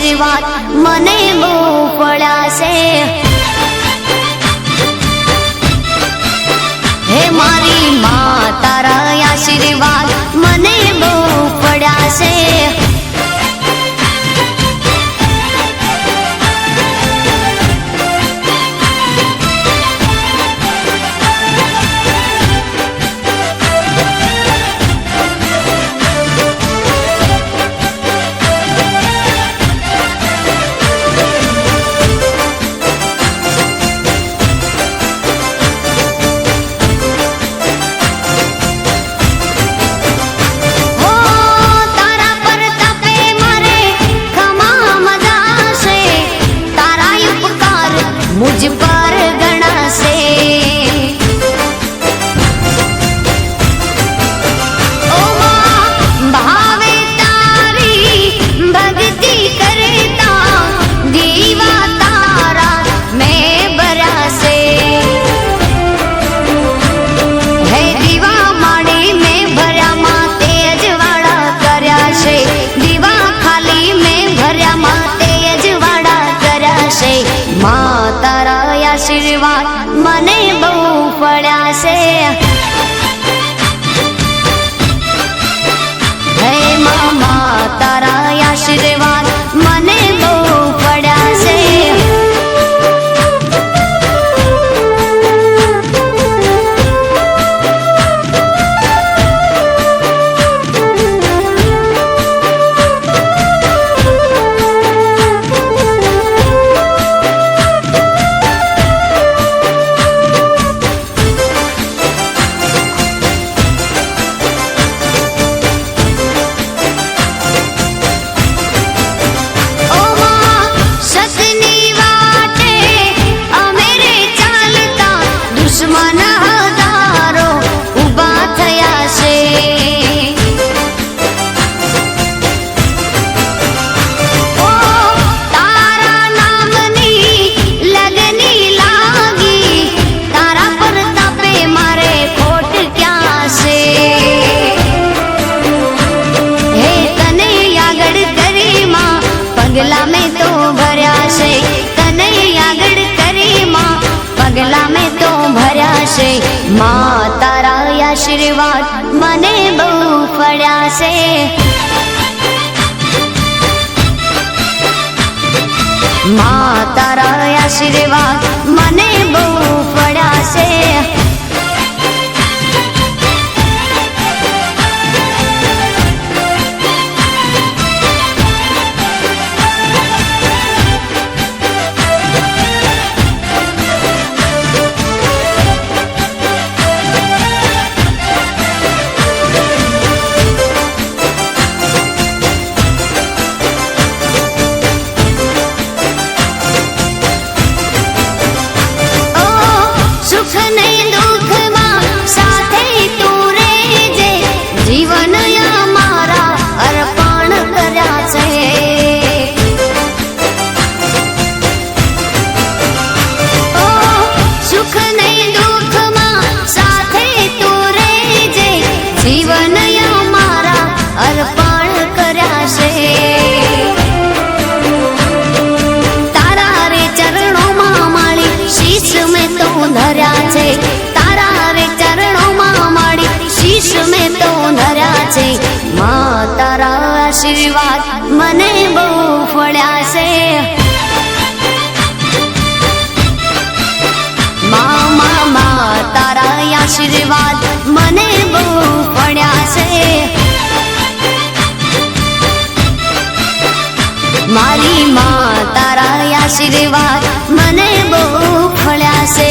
આશીર્વાદ મને બહુ પડ્યા છે। હે મારી માં તારા આશીર્વાદ મને બહુ પડ્યા છે। मुझ पर गणा से ओ मां भावे तारी भक्ति करता दीवा तारा मैं बरा से है दीवा माड़ी में भर्या मां तेज वाड़ा कर्या से दीवा खाली में भर्या मां तेज वाड़ा कर्या से मां तारा आशीर्वाद મને બહુ પડ્યા છે। હે મામા તારા આશીર્વાદ મને બહુ પડ્યા છે। पगला में तो भर्या से तने आगड़ करे मां पगला में तो भर्या से मां तारा आशीर्वाद मने बहु पड्या से। मां तारा आशीर्वाद मने बहु पड्या से। मां तारा आशीर्वाद मने बहु पड्या से। मां तारा आशीर्वाद मने बहु पड्या से। मारी मां तारा आशीर्वाद मने बहु पड्या से।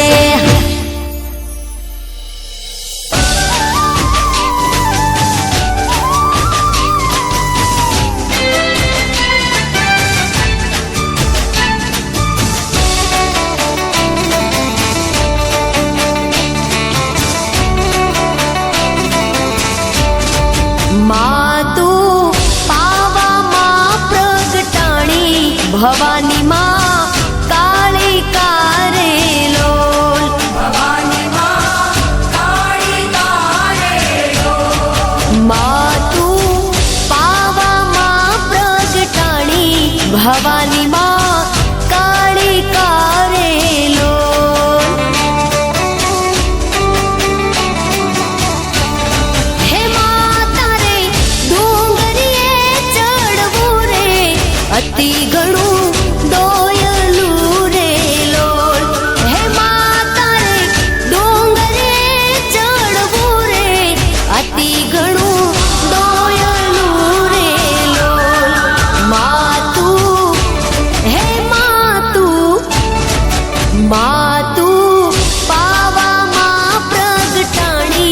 भवानी मां काली कारेलो भवानी मां काली कारेलो मां तू पावा मां प्रगटाणी भवानी माँ काली कारेलो। हे माता रे डूंगरिए चढ़वू रे अति घणू डोयलू रे लोल। हे माता रे डूंगरिए चढ़वू रे अति घणू डोयलू रे लोल। मातू हे मातू मातू पावा माँ प्रगटाणी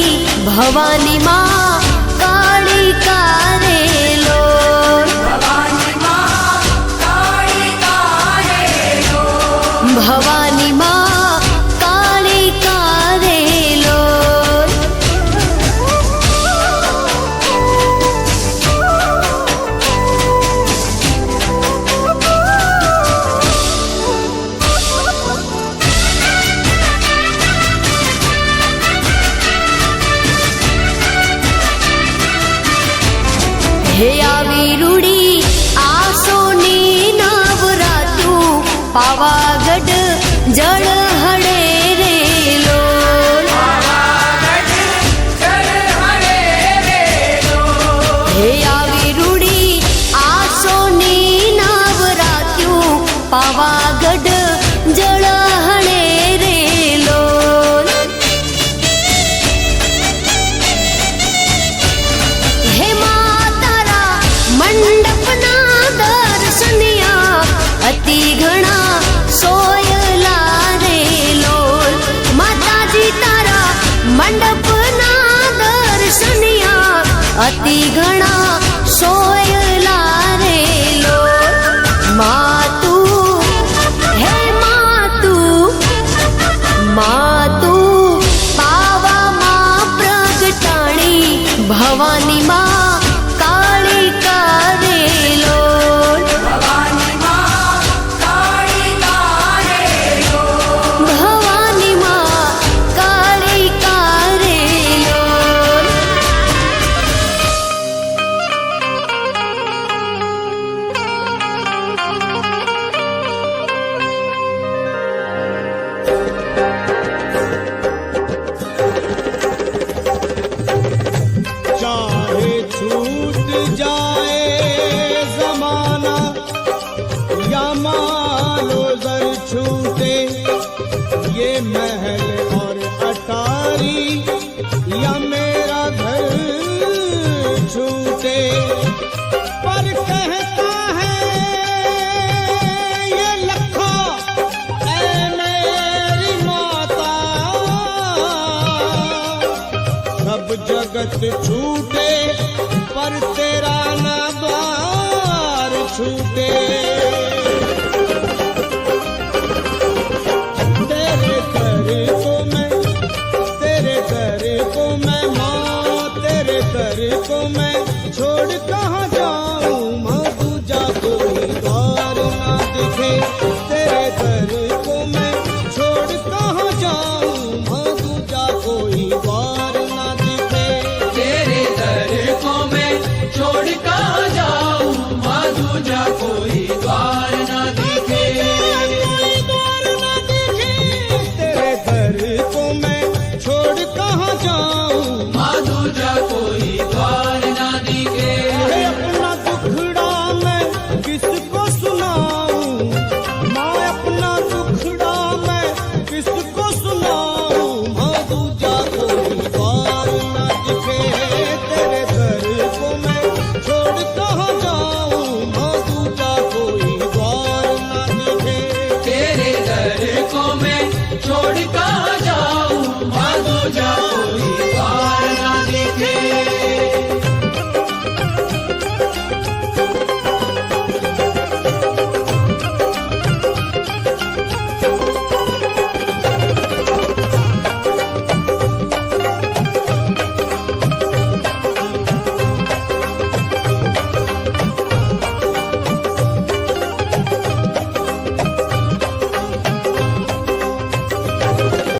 भवानी माँ काली कारेलो। भवानी माँ काली कारेलो। भवानी माँ काली कारेलो। हे આવી રૂડી આસોની નવરાતુ પાવાગઢ જળ હડે રે લોલ। હે આવી રૂડી આસોની નવરાતુ પાવાગઢ જળ હડે રે લોલ। હે માતારા મંડપના દર્શનિયા અતિ ઘણા સોયલા રે લોલ। માતાજી તારા મંડપના દર્શનિયા અતિ ઘણા સોયલા રે લોલ। માતુ હે માતુ માતુ પાવા માँ પ્રગટાણી ભવાની માँ કાળી કારેલો। भवानी माँ काली कारेलो। ભવાની માँ કાળી કારેલો। चाहे छूट जाए जमाना या मानो जर छूटे ये महल और अटारी या मेरा घर छूटे पर कहता है ये लखो ऐ मेरी माता सब जगत छूट